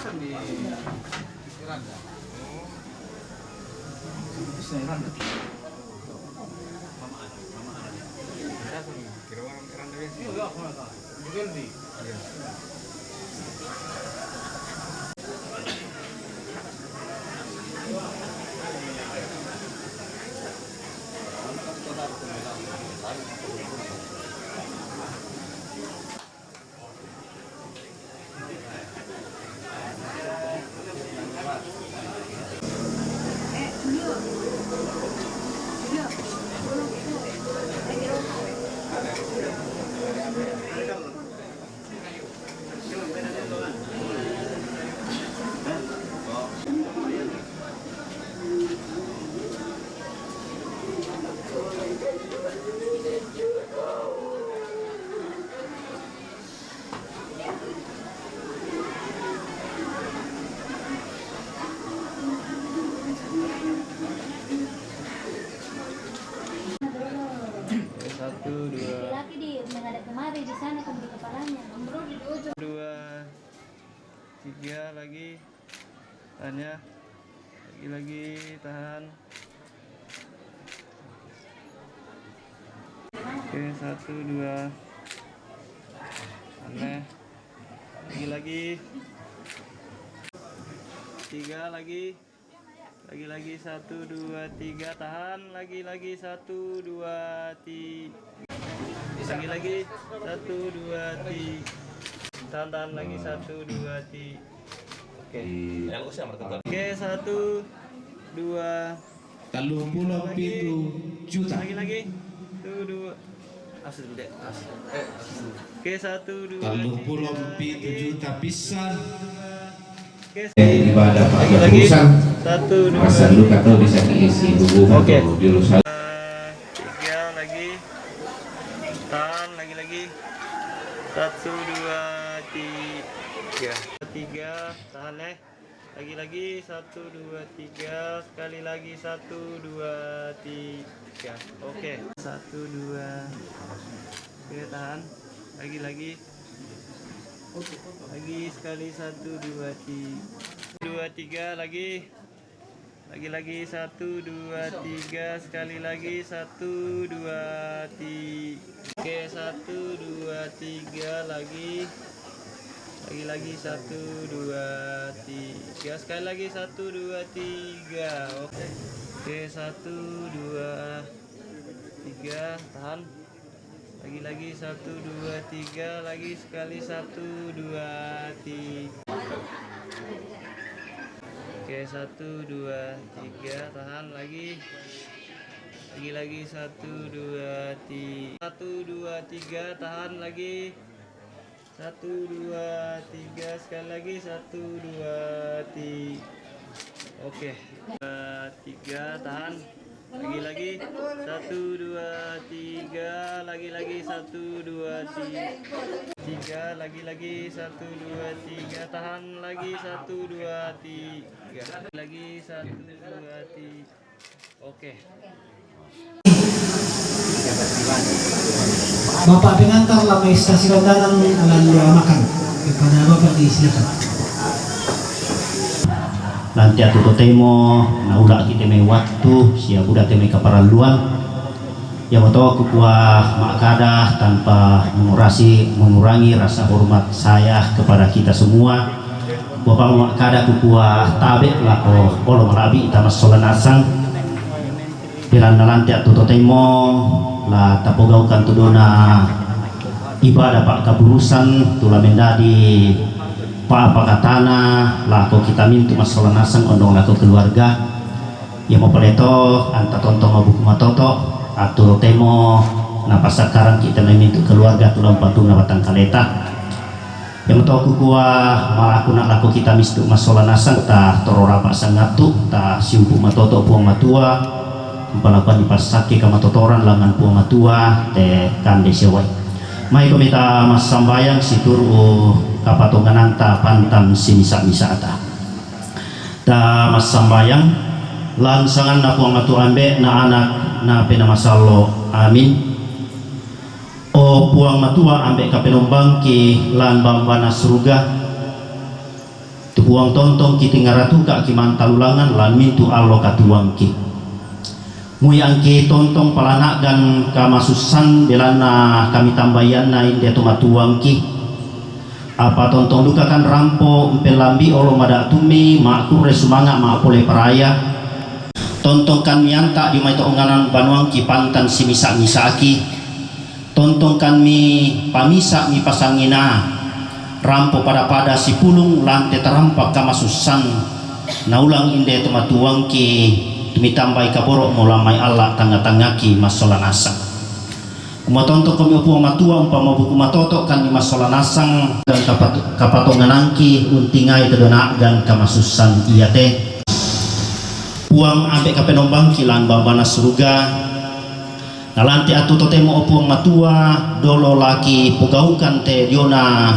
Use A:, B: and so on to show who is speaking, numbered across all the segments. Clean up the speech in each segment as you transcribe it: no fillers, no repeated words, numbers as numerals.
A: kan di Iranda.
B: Oh.
A: Bisa Iranda.
B: Kita tuh kira orang Iranda biasa.
A: Iya, mana? Bukan di.
B: Iya. Satu, dua,
C: Laki di menghadap kemari di sana kan di kepalanya. Di ujung.
B: dua, tiga lagi, tahan ya, lagi tahan. Oke, satu, dua, aneh, lagi, tiga lagi, satu, dua, tiga, tahan, lagi, satu, dua, tiga, lagi, satu, dua, tiga, tahan, lagi, satu, dua, tiga. Oke, satu, dua,
D: 37 juta.
B: lagi, satu, dua, asli deh, asli. Oke, satu, dua,
D: 37 juta pisan.
B: Oke,
D: Ibadah
B: lagi,
D: perusan
B: satu, dua,
D: masa lu kata bisa diisi hubungan
B: Oke.
D: atau di lusa.
B: tiga lagi, tahan, lagi, satu, dua, tiga, tahan lagi, satu, dua, tiga, sekali lagi, satu, dua, tiga, oke, satu, dua, oke, tahan, lagi, sekali, satu, dua, tiga, lagi, satu, dua, tiga, sekali lagi, satu, dua, tiga, oke, satu, dua, tiga, lagi, satu, dua, tiga, sekali lagi, satu, dua, tiga, oke, satu, dua, tiga, tahan, lagi, satu, dua, tiga, lagi, sekali, satu, dua, tiga, oke, satu, dua, tiga, tahan, lagi, satu, dua, tiga, tahan, lagi, satu, dua, tiga, sekali lagi, satu, dua, tiga, oke, dua, tiga, tahan, lagi, satu, dua, tiga, lagi, satu, dua, tiga, lagi, satu, dua, tiga, tahan, lagi, satu, dua, tiga, lagi, satu, dua, tiga, oke.
E: Bapak pengantar lama stasi kondangan lalu makan kepada Bapak disilakan.
F: Nanti atuh temo na ulah kita may waktu siap udah temo kaparaluan yang mau aku kuah makadah tanpa mengurangi rasa hormat saya kepada kita semua. Bapak makadah kuah tabe lah kalau merabi tamas solanasang bilang nanti atuh temo lah tapogaukan tudona ibadah pak kaburusan tula mendadi apa katana lako kita mintu masalah nasang ondong lako keluarga yang mau peleto anta tontong mabuk matoto atau temo napa sekarang kita memintu keluarga tulang patung batang kaleta yang mau kuah malah nak lako kita mistu masalah nasang ta torora pak sangatu ta siumpu matoto puang matua palapan di pasake kamatotoran langan puang matua te kande sewai mai komita mas sambayang situru kapatongan anta pantam simisa-misa ata ta mas sambayang lansangan na puang matu ambe na anak na penamasallo amin o puang matua ambe kapenombang ki lan bambana surga tuang tontong kita ngaratuka ki mantalulangan lan mintu allo katuang ki mui angke tontong palanagan kamasusan belana kami tambayan na inde tomatuang ki apa tontong duka kan rampo empelambi olo mada tumi makur resumanga ma pole peraya tontong kan mianta di maito onganan banuang ki pantan simisa misaki tontong kan mi pamisa mi pasangina rampo pada si pulung lante terampak kamasusan naulang inde tomatuang ki tumitambai kaborok mulamai Allah tangga-tanggaki masola nasang kumatonto kami upu matua umpama buku matoto kan di masola nasang dan kapatongan angki untingai kedona dan kamasusan iya teh puang ambek kapenombang kilan babana surga nalanti atu totemo upu matua dolo laki pugaukan te diona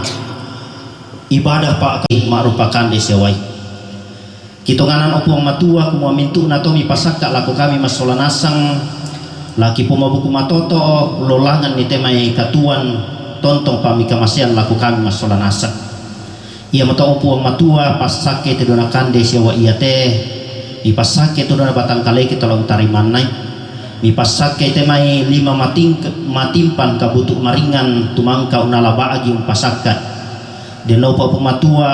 F: ibadah pak marupakan desewai kitonganan opuang matua kumua mintu natomi pasaka laku kami masola nasang laki pumabuku matoto lolangan ni temai katuan tontong pamika masian laku kami masola nasang ia mato opuang matua pasake tedona kande siawa iya teh mi pasake tedona batang kale kita long tarimanai mi pasake temai 5 matimpan kabutuk maringan tumangka unala baagi umpasakat deno opuang matua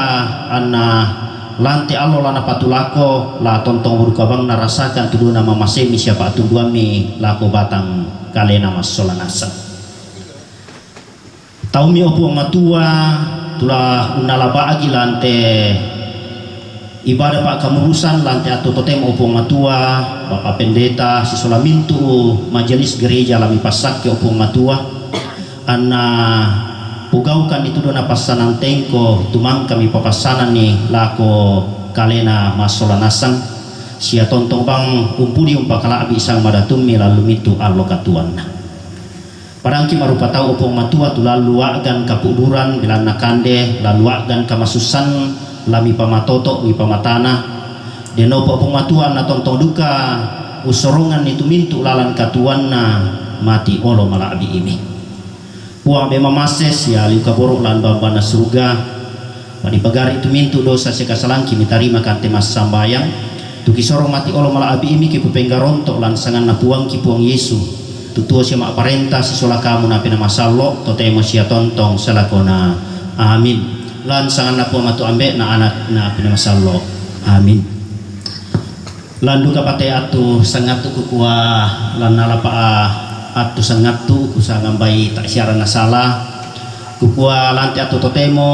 F: anna lantai allo lana patulako la tontong urukabang narasakan tudu nama masemi siapa tuduami lako batang kalena masola nasa taumi opu matua tula unala baagi lante ibadah pak kamurusan lante atau totem opu matua bapak pendeta sisola mintu majelis gereja lami pasak ke opu matua anna pugaukan itu dona pasanan tengko tumang kami papasanan nih lako kalena masola nasang sia tontong bang umpuli umpakala abi sang madatumi lalu itu allo katuan parangki marupa tau opong matua tu lalu agan kapuduran bilana kande lalu agan kamasusan lami pamatoto wi pamatana deno opong matua na tontong duka usorongan itu mintu lalan katuan na mati olo mala abi ini puang bema mases ya liu kaborok lan babana surga mani pagar itu mintu dosa sekasalangki mitarima kante mas sambayang tuki sorong mati olo mala abi imi ki pupenggarontok lan sangan na puang ki puang Yesu tutua siya maparenta sisola kamu na pinamasallo totemo siya tontong salakona amin lan sangan na puang matu ambe na anak na pinamasallo amin lan duka pate atu sangatu kukua lan nalapa atu sangatu kusangambai tak siaran nasalah kukua lanti atu totemo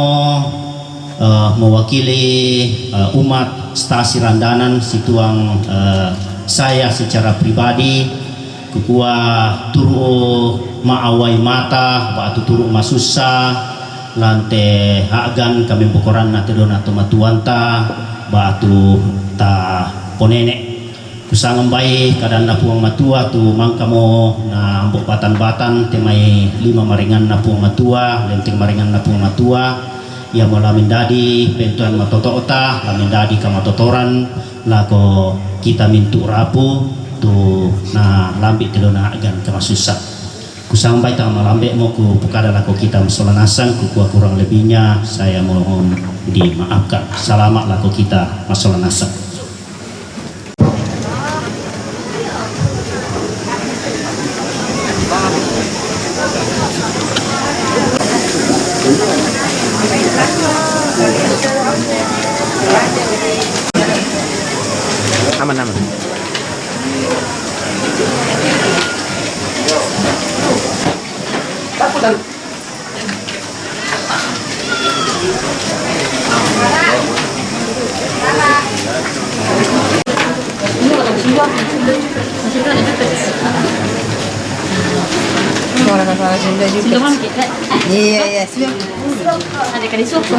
F: mewakili umat stasi Randanan situang saya secara pribadi kukua turu maawai mata batu turu masusa lante hagan kami pokoran na tedona tomatuanta batu ta ponene kusang baik kadang napuang matua tu mangkamo na ambok batan-batan temai 5 maringan napuang matua lenteng maringan napuang matua ia malamin dadi pentuan matotota lamin dadi kamatotoran lako kita mintu rapu tu na lambi telona agan kamasusah kusang baik tak malambe mo ku pukada lako kita masola nasang ku kurang lebihnya saya mohon dimaafkan selamat lako kita masola nasang.
B: Aman.
C: Silungan kita.
G: Iya, siap.
C: Ada kali suku.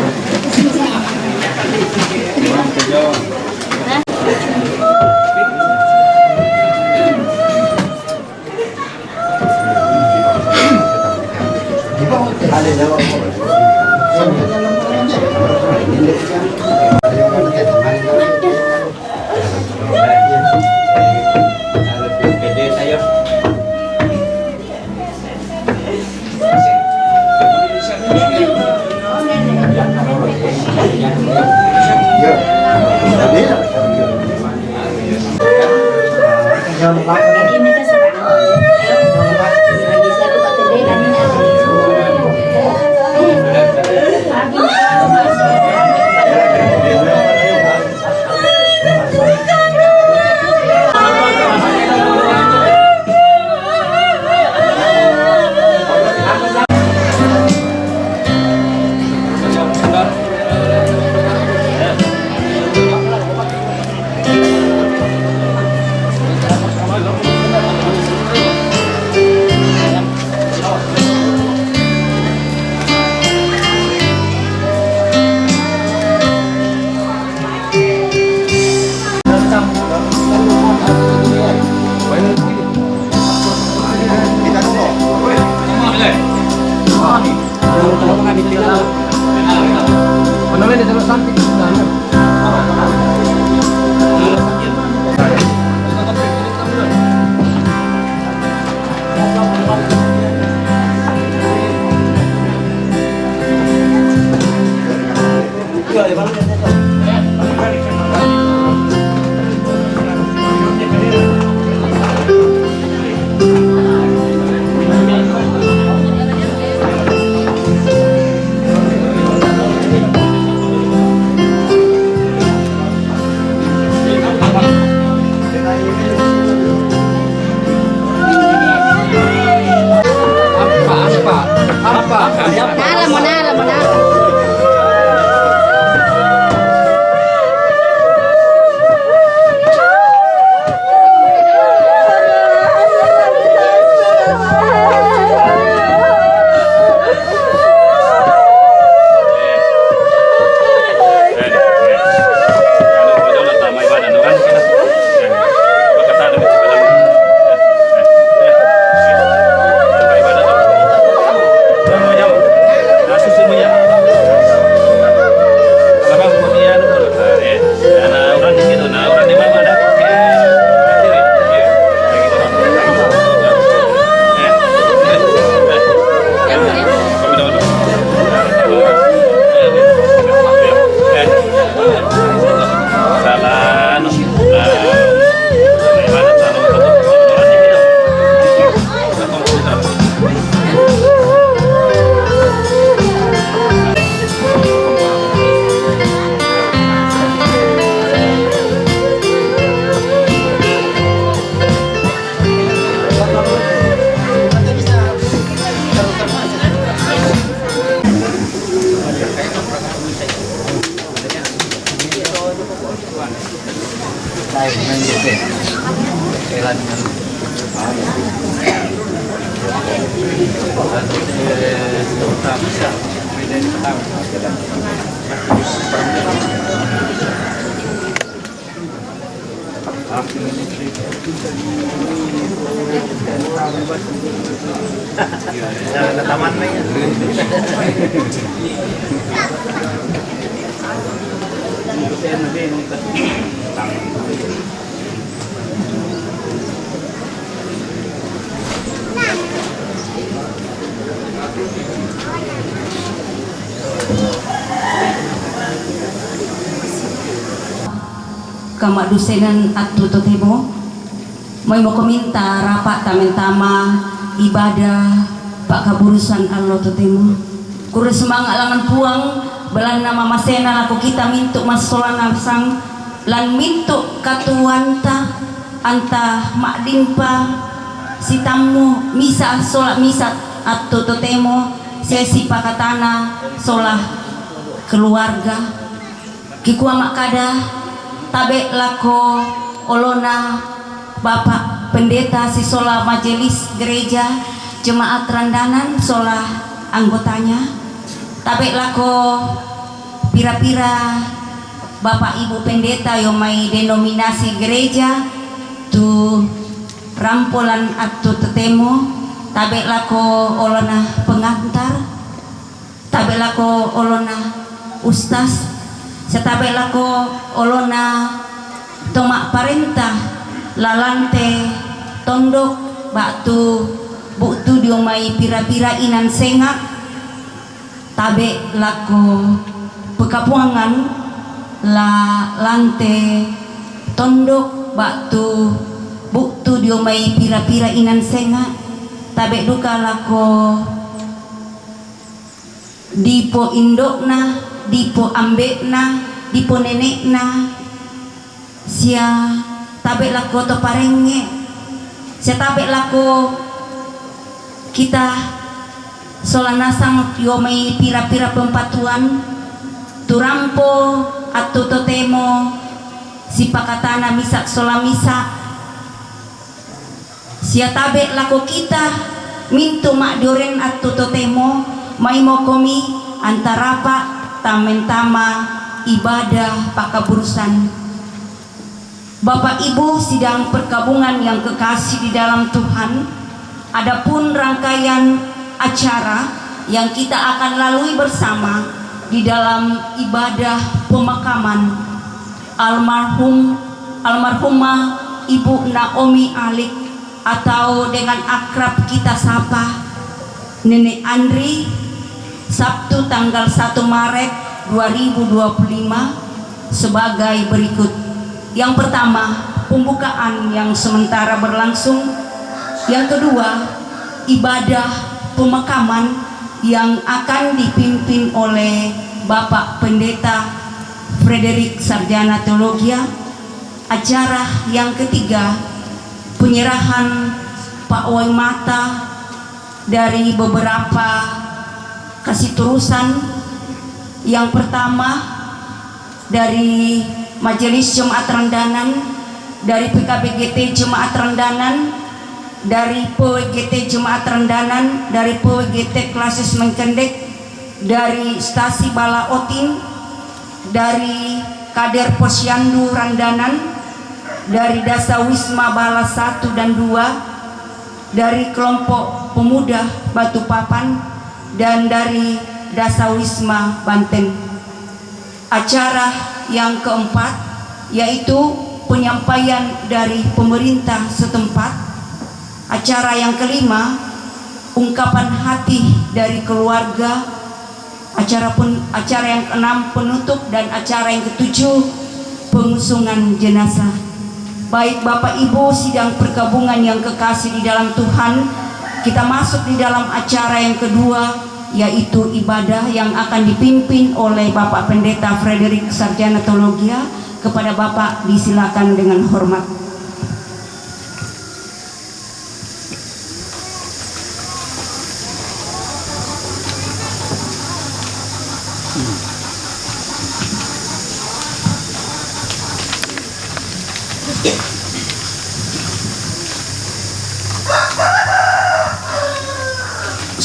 A: Boleh ditaruh samping sebenarnya.
C: Nala, mo na.
G: Kamak dosenan at tututimo may mo kominta rapat tamen-tama ibadah pak kaburusan Allah tutimo kure semangat langan puang belan nama masena aku kita mintuk masolan sang lan mintuk katuanta anta mak dimpa si tamu misa solat misa at tututimo sesi pakatana solah keluarga kikuah mak kada tabe lako olona Bapak Pendeta si sola majelis gereja jemaat rendanan sola anggotanya tabe lako pira-pira Bapak Ibu Pendeta yang mai denominasi gereja tu rampolan atau tetemo tabe lako olona pengantar tabe lako olona ustaz setabe lako olona tomak parentah lalante tondok batu buktu diomai pira-pira inan sengak tabe lako pekapuangan la lante tondok batu buktu diomai pira-pira inan sengak tabe duka lako dipo indokna dipo ambekna dipo nenekna sia tabe lako to parenge sia tabe lako kita solanasang yomai pira-pira pempatuan turampo atau totemo si pakatana misa sola misa sia tabe lako kita mintu mak dioren atau totemo mai mokomi antara pak tamen-tama ibadah pakaburusan Bapak Ibu sidang perkabungan yang kekasih di dalam Tuhan, adapun rangkaian acara yang kita akan lalui bersama di dalam ibadah pemakaman almarhumah Ibu Naomi Alik atau dengan akrab kita sapa Nenek Andri, Sabtu tanggal 1 Maret 2025 sebagai berikut. Yang pertama, pembukaan yang sementara berlangsung. Yang kedua, ibadah pemakaman yang akan dipimpin oleh Bapak Pendeta Frederick Sarjana Teologia. Acara yang ketiga, penyerahan Pak Mata dari beberapa kasih terusan. Yang pertama dari Majelis Jemaat Rendanan, dari PKBGT Jemaat Rendanan, dari PWGT Jemaat Rendanan, dari PWGT Klasis Mengkendek, dari Stasi Bala Otin, dari Kader Posyandu Rendanan, dari Dasa Wisma Bala 1 dan 2, dari kelompok pemuda Batu Papan, dan dari Dasa Wisma Banten. Acara yang keempat yaitu penyampaian dari pemerintah setempat. Acara yang kelima, ungkapan hati dari keluarga. Acara yang keenam, penutup, dan acara yang ketujuh, pengusungan jenazah. Baik Bapak Ibu sidang pergabungan yang kekasih di dalam Tuhan, kita masuk di dalam acara yang kedua, yaitu ibadah yang akan dipimpin oleh Bapak Pendeta Frederick Sarjana Teologia. Kepada Bapak disilakan dengan hormat.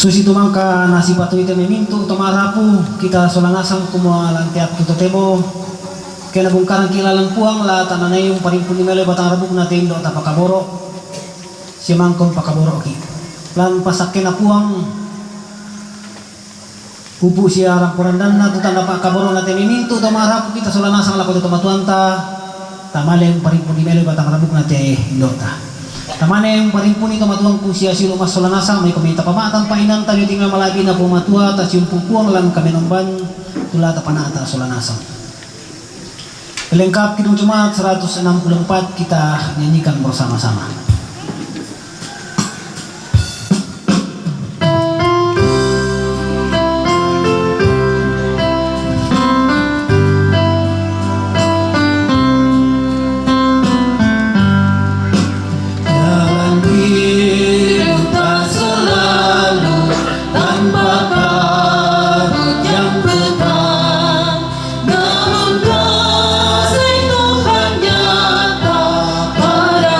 E: Susi tumangka nasi batu itu memintu tomarapu kita solangasang kumua lantiap tutotebo kena bungkaran kilalang puang la tananay yung parimpuni melo batang rabuk natin do tapakaboro si mangkong pakaboro ki lan pasakin na puang kupu siya rampurandan na tutanda pakaboro natin memintu tomarapu kita solangasang lapo tomatuanta tamale yung parimpuni melo batang rabuk natin do ta tamane yung parimpuni tomatuang ku siya silo mas solangasang may komita pamatan painan tayo tinggal malagi na pumatua tas yung pupuang lang kami nomban tulata panata solanasang. Lengkap Kidung Jumat 164 kita nyanyikan bersama-sama.
H: Namun kasih Tuhan nyata pada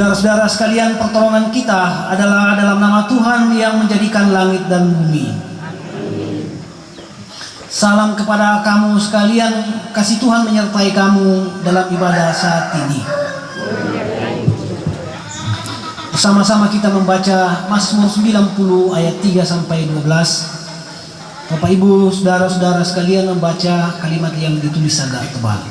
E: Saudara-saudara sekalian, pertolongan kita adalah dalam nama Tuhan yang menjadikan langit dan bumi. Salam kepada kamu sekalian, kasih Tuhan menyertai kamu dalam ibadah saat ini. Bersama-sama kita membaca Mazmur 90 ayat 3 sampai 12. Bapak Ibu, saudara-saudara sekalian membaca kalimat yang ditulis agak tebal.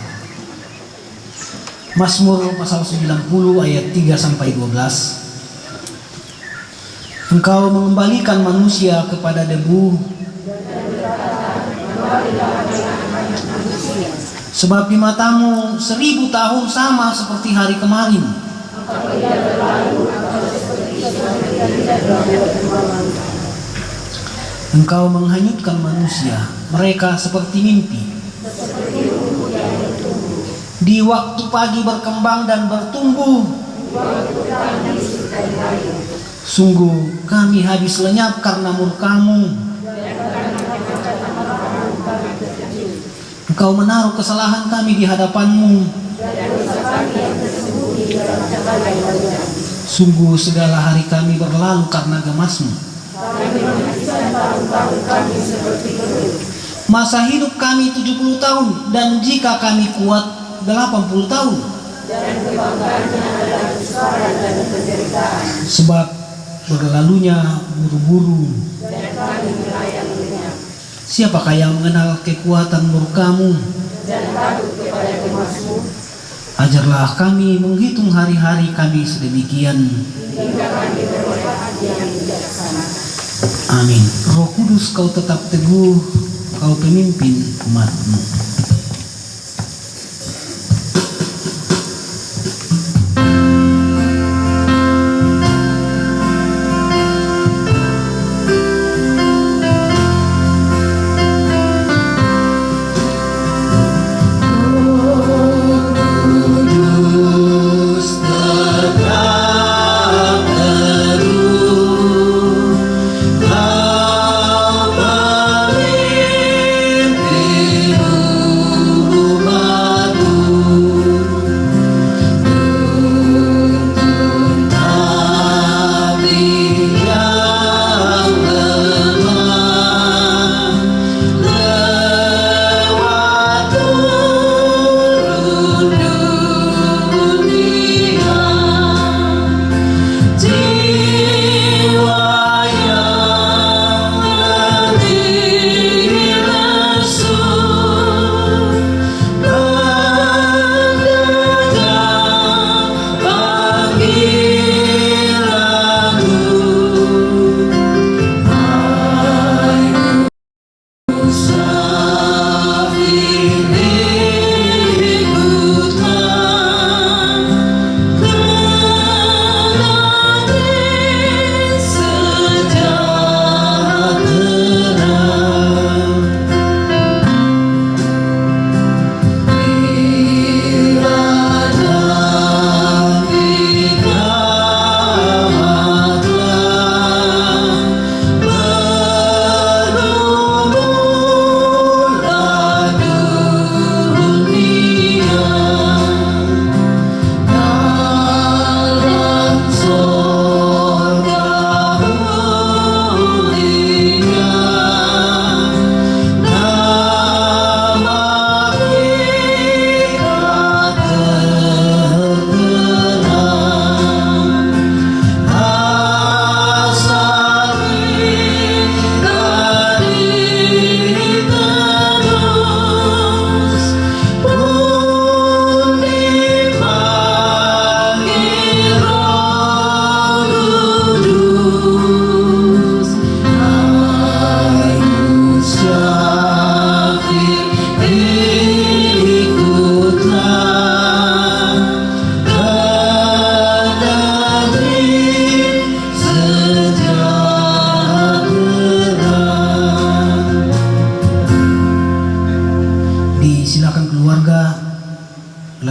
E: Mazmur pasal 90 ayat 3 sampai 12. Engkau mengembalikan manusia kepada debu, sebab di matamu 1000 tahun sama seperti hari kemarin. Engkau menghanyutkan manusia, mereka seperti mimpi. Di waktu pagi berkembang dan bertumbuh, sungguh kami habis lenyap karena murka-Mu. Engkau menaruh kesalahan kami di hadapan-Mu. Sungguh segala hari kami berlalu karena gemas-Mu. Masa hidup kami 70 tahun, dan jika kami kuat 80 tahun. Sebab berlalunya buru-buru. Siapakah yang mengenal kekuatan murka-Mu? Ajarlah kami menghitung hari-hari kami sedemikian. Amin. Roh Kudus, Kau tetap teguh, Kau pemimpin umat-Mu.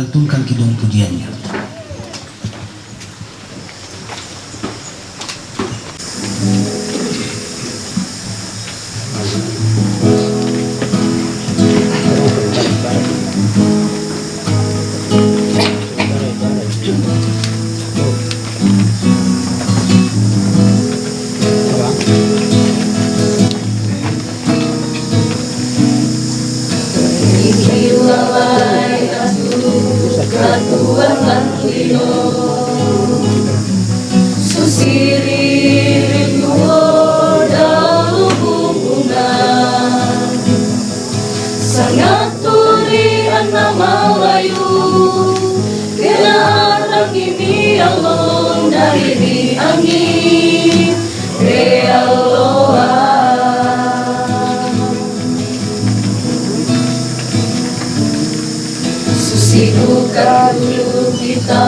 E: melantunkan kidung pujiannya.
H: Katuan Lantino Susiri Rinduo Dalu Bungunan Sangat turian nama layu Kena arang ini alon dari di angin Realoa Susi duka dulu kita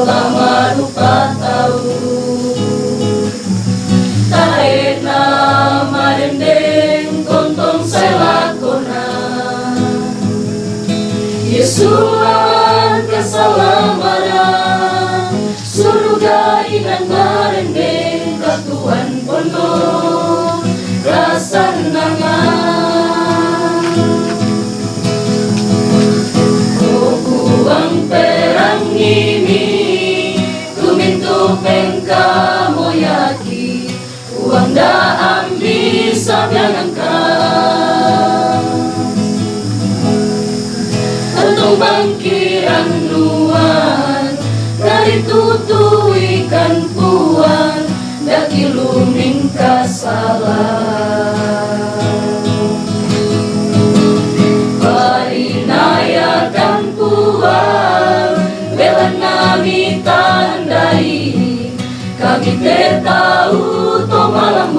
H: lama lupa tahu Taena madendeng kontong saya lakona Yesuan kesalamaran surga inang madendeng katuan pono rasa nangan Kuang perang ini Tumintu pengka moyaki Uang daam bisa biangangkan Atong bangkiran nuan Dari tutu ikan puan Daki luming kasalah Parinayakan puan Bela nami tandai Kami tahu to malaman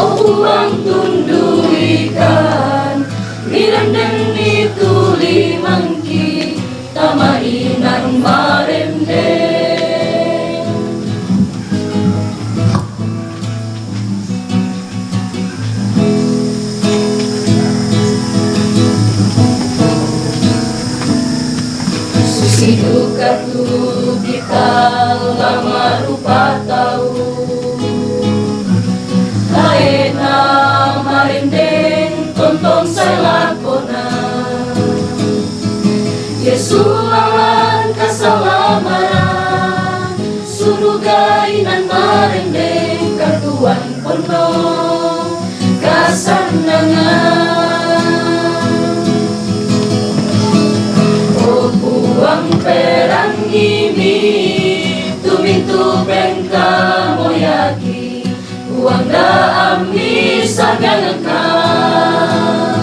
H: Oh uang tundu ikan Mirandeng itu limangki Tamainan marendeng Duka tu kita lama lupa tahu Laena marindeng tonton saya lakona Yesuan kesalamaran surga inan marindeng katuan pono kasanangan Uang perang ini Tumintu pengka moyaki Uang daam bisa gangakan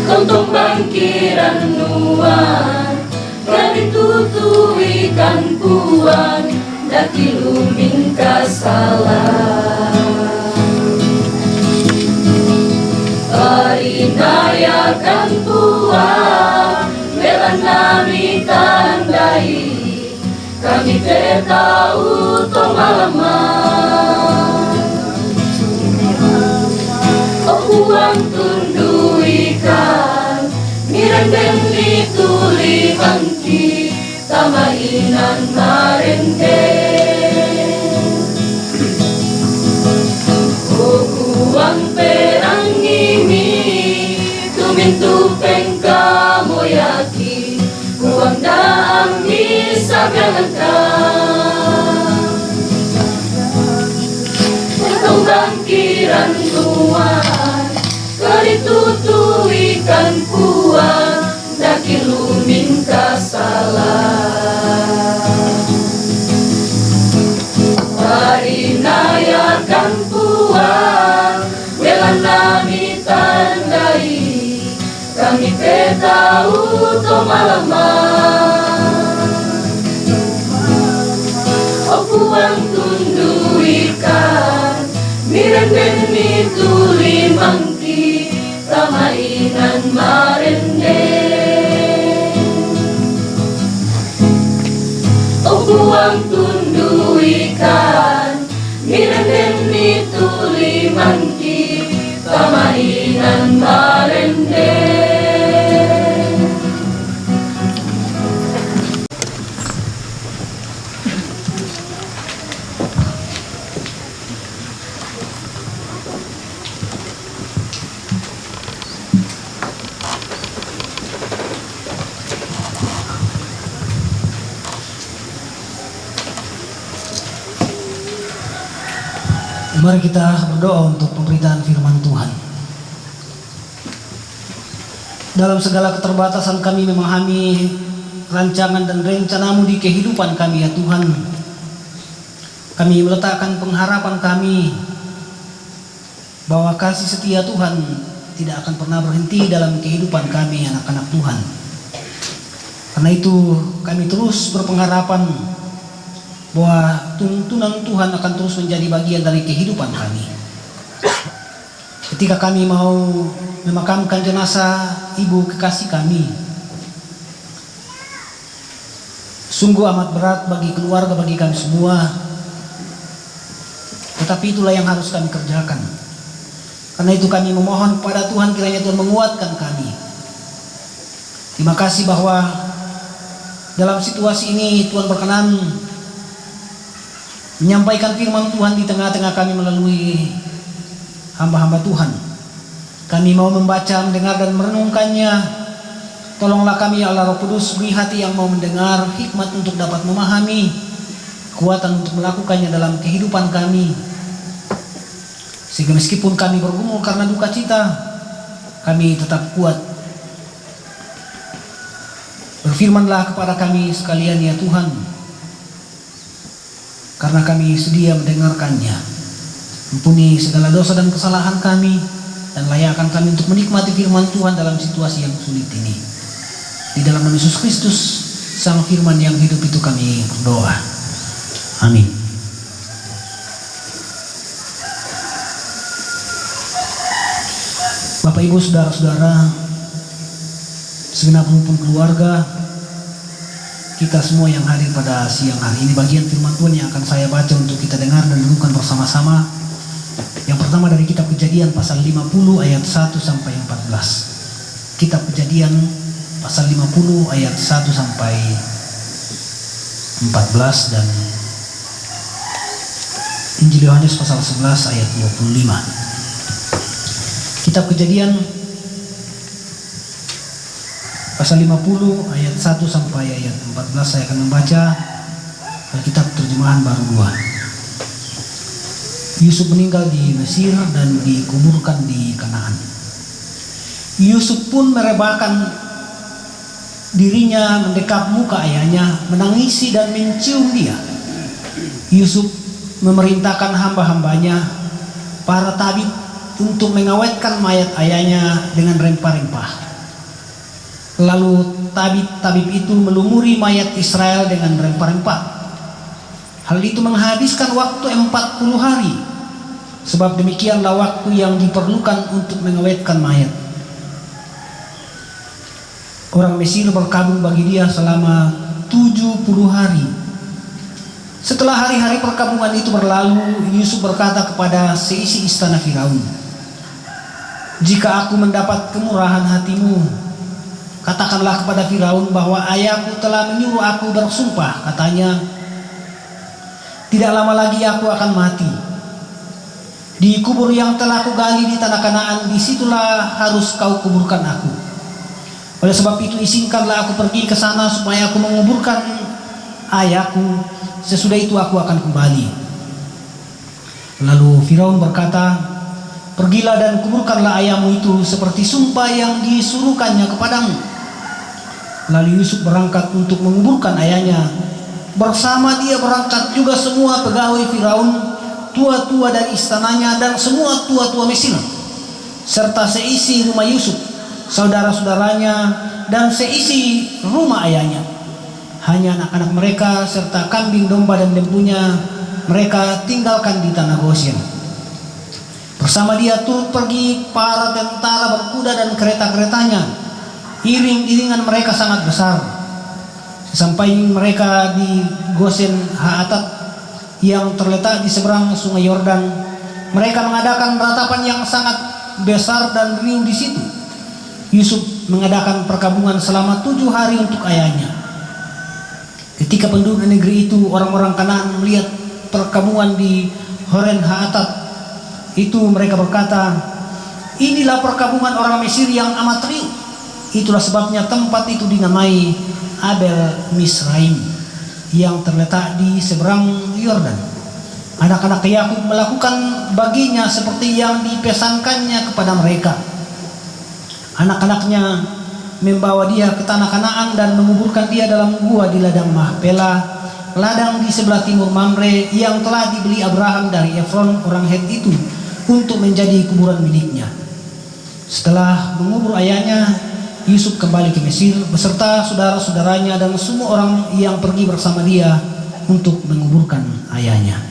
H: Kontong bangkiran nuan Kali tutu ikan puan Daki luming kasalah Parinayakan puan Bela nami tandai Kami tahu to malaman Oh uang tundu ikan Mirandeng itu limangki Tamainan marendeng Oh uang perang ini Tumintu pengka moyaki Uang daam bisa gangakan Untung bangkiran nuan Kali tutu ikan puan Daki luming kasalah Parinayakan puan Bela nami tandai Kami tahu to malaman Oh puang tundu ikan Mirandeng itu limangki Tamainan marendeng Oh puang tundu ikan Mirandeng itu limangki Tamainan marendeng
E: Mari kita berdoa untuk pemberitaan firman Tuhan. dalam segala keterbatasan kami memahami rancangan dan rencana-Mu di kehidupan kami ya Tuhan. Kami meletakkan pengharapan kami bahwa kasih setia Tuhan tidak akan pernah berhenti dalam kehidupan kami anak-anak Tuhan. Karena itu kami terus berpengharapan bahwa tuntunan Tuhan akan terus menjadi bagian dari kehidupan kami. Ketika kami mau memakamkan jenazah ibu kekasih kami, sungguh amat berat bagi keluarga, bagi kami semua. Tetapi itulah yang harus kami kerjakan. Karena itu kami memohon kepada Tuhan kiranya Tuhan menguatkan kami. Terima kasih bahwa dalam situasi ini Tuhan berkenan menyampaikan firman Tuhan di tengah-tengah kami melalui hamba-hamba Tuhan. Kami mau membaca, mendengar dan merenungkannya. Tolonglah kami ya Allah Roh Kudus, beri hati yang mau mendengar, hikmat untuk dapat memahami, kekuatan untuk melakukannya dalam kehidupan kami. Sehingga meskipun kami bergumul karena duka cita, kami tetap kuat. Berfirmanlah kepada kami sekalian ya Tuhan, karena kami sedia mendengarkannya. Ampuni segala dosa dan kesalahan kami, dan layakkan kami untuk menikmati firman Tuhan dalam situasi yang sulit ini. Di dalam nama Yesus Kristus, Sang Firman yang hidup itu kami berdoa. Amin. Bapak Ibu saudara-saudara, segenap rumpun keluarga, kita semua yang hadir pada siang hari ini, bagian firman Tuhan yang akan saya baca untuk kita dengar dan renungkan bersama-sama. Yang pertama dari kitab Kejadian pasal 50 ayat 1 sampai 14. Kitab Kejadian pasal 50 ayat 1 sampai 14 dan Injil Yohanes pasal 11 ayat 25. Kitab Kejadian pasal 50 ayat 1 sampai ayat 14, saya akan membaca Alkitab terjemahan baru 2. Yusuf meninggal di Mesir dan dikuburkan di Kanaan. Yusuf pun merebahkan dirinya mendekap muka ayahnya, menangisi dan mencium dia. Yusuf memerintahkan hamba-hambanya, para tabib, untuk mengawetkan mayat ayahnya dengan rempah-rempah. Lalu tabib-tabib itu melumuri mayat Israel dengan rempah-rempah. Hal itu menghabiskan waktu 40 hari, sebab demikianlah waktu yang diperlukan untuk mengawetkan mayat. Orang Mesir berkabung bagi dia selama 70 hari. Setelah hari-hari perkabungan itu berlalu, Yusuf berkata kepada seisi istana Firaun, "Jika aku mendapat kemurahan hatimu, katakanlah kepada Firaun bahwa ayahku telah menyuruh aku bersumpah. Katanya, tidak lama lagi aku akan mati. Di kubur yang telah kugali di tanah Kanaan, disitulah harus kau kuburkan aku. Oleh sebab itu izinkanlah aku pergi ke sana supaya aku menguburkan ayahku. Sesudah itu aku akan kembali." Lalu Firaun berkata, "Pergilah dan kuburkanlah ayahmu itu seperti sumpah yang disuruhkannya kepadamu." Lalu Yusuf berangkat untuk menguburkan ayahnya. Bersama dia berangkat juga semua pegawai Firaun, tua-tua dari istananya dan semua tua-tua Mesir, serta seisi rumah Yusuf, saudara-saudaranya dan seisi rumah ayahnya. Hanya anak-anak mereka serta kambing domba dan lembunya mereka tinggalkan di tanah Goshen. Bersama dia turut pergi para tentara berkuda dan kereta-keretanya. Iring-iringan mereka sangat besar. Sampai mereka di Goshen Haatat yang terletak di seberang sungai Yordan, mereka mengadakan ratapan yang sangat besar dan riuh di situ. Yusuf mengadakan perkabungan selama 7 hari untuk ayahnya. Ketika penduduk negeri itu, orang-orang Kanaan, melihat perkabungan di Horen Haatat itu, mereka berkata, "Inilah perkabungan orang Mesir yang amat riuh." Itulah sebabnya tempat itu dinamai Abel Misraim, yang terletak di seberang Yordan. Anak-anak Yakub melakukan baginya seperti yang dipesankannya kepada mereka. Anak-anaknya membawa dia ke tanah Kanaan dan menguburkan dia dalam gua di ladang Mahpela, ladang di sebelah timur Mamre yang telah dibeli Abraham dari Efron orang Het itu untuk menjadi kuburan miliknya. Setelah mengubur ayahnya, Yusuf kembali ke Mesir beserta saudara-saudaranya dan semua orang yang pergi bersama dia untuk menguburkan ayahnya.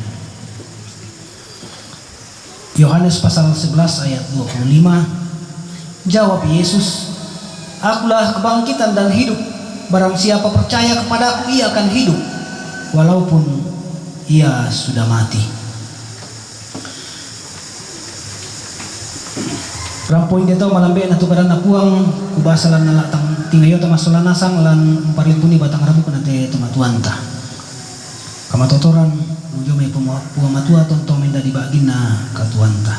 E: Yohanes pasal 11 ayat 25. Jawab Yesus, "Akulah kebangkitan dan hidup. Barang siapa percaya kepadaku, ia akan hidup walaupun ia sudah mati." Rampoin dia tahu malambe na tukaran napuang kubasa lan nalatang tingayo ta masolan nasang lan parimpuni batang rabu kana te tumatuanta. Kamatotoran nujo may pumatua tontong menda dibagi na katuanta.